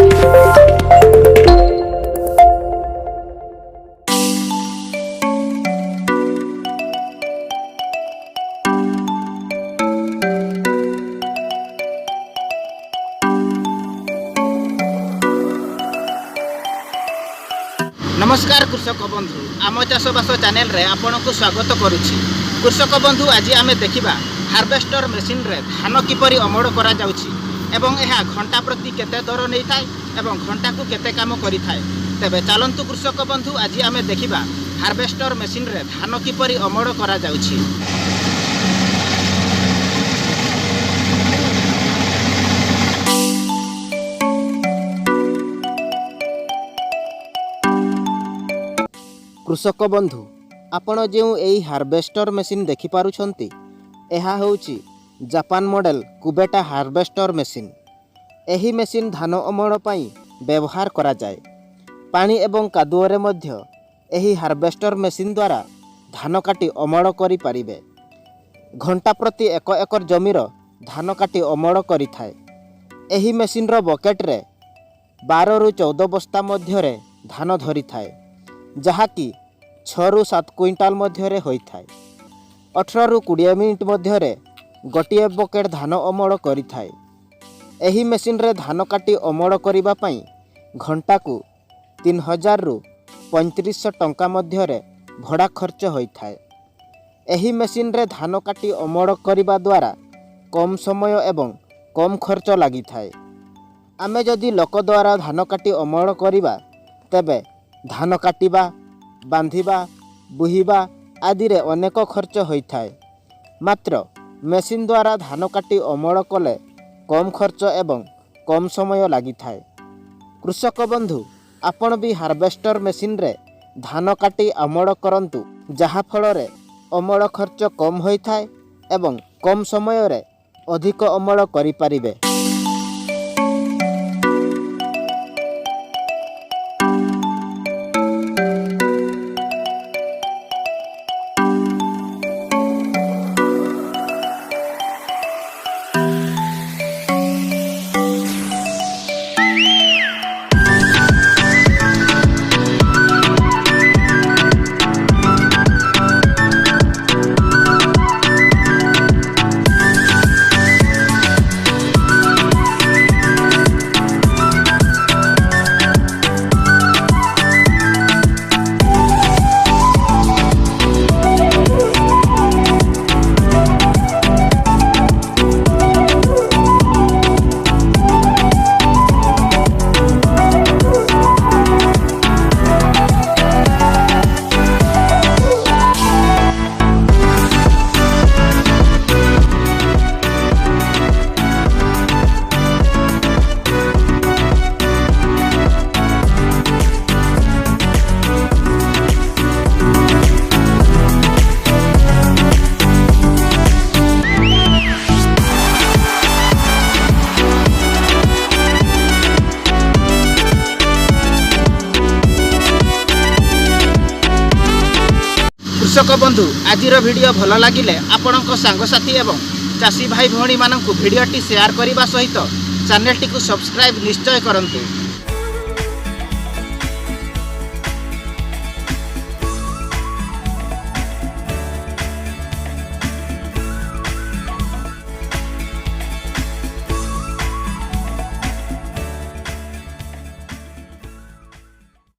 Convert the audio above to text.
नमस्कार कृषक बंधु आम चाषबास चैनल रे आपन को स्वागत करुछि। कृषक बंधु आज आमे देखिबा हार्वेस्टर मेसिन रे धान किपरि अमड़ करा जाउछि एवं एहा घंटा प्रति केते दर नै थाए एवं घंटा को केते काम करि थाए। तेबे चलंतु कृषक बंधु आज आमे देखिबा हार्वेस्टर मेसिन रे धान किपरि अमड़ करा जाउछि। कृषक बंधु आपण जो यही हार्वेस्टर मेसिन देखिपारुछंती एहा होउची जापान मॉडल कुबेटा हार्वेस्टर मेसिन। एही मेसिन धान अमड़ पई व्यवहार करा जाए। पानी एवं कादुअरे मध्य एही हार्वेस्टर मेसिन द्वारा धान काटी अमड़ करि पारिबे। घंटा प्रति 1 एकर जमीर धान काटी अमड़ करि थाए। एही मेसिन रो बकेट रे 12 रु 14 बस्ता मध्य रे धान धरि थाए, जहाँकि 6 रु 7 क्विंटाल मध्य होई थाए। 18 रु 20 मिनिट मध्य गोटे बकेट धान अमड़ करि थाए। एही मेसिन रे धान काटी अमड़ करिबा पई घंटा को 3000 रु 3500 टंका मध्य भड़ा खर्च होई थाए। एही मेसिन रे धान काटी अमड़ करिबा द्वारा कम समय एवं कम खर्च लागि थाए। आमे जदि लोक द्वारा धान काटी अमड़ करिबा तेबे धान काटिबा, बांधिबा, बुहिबा आदि रे अनेक खर्च होई थाए। मात्र मेसिन द्वारा धान काटी अमड़ कले कम खर्च एवं कम समय लागि थाए। कृषक बंधु आपण भी हार्वेस्टर मेसिन रे धान काटी अमड़ करंतु, जहा फल रे अमड़ खर्च कम होई थाए एवं कम समय रे अधिक अमड़ करि पारिबे। कृषक बंधु आज वीडियो भल लगिले आपणक सांगसाथी एवं चाषी भाई भौणी मानक वीडियोटी शेयर करने सहित चैनल टी सब्सक्राइब निश्चय करंतु।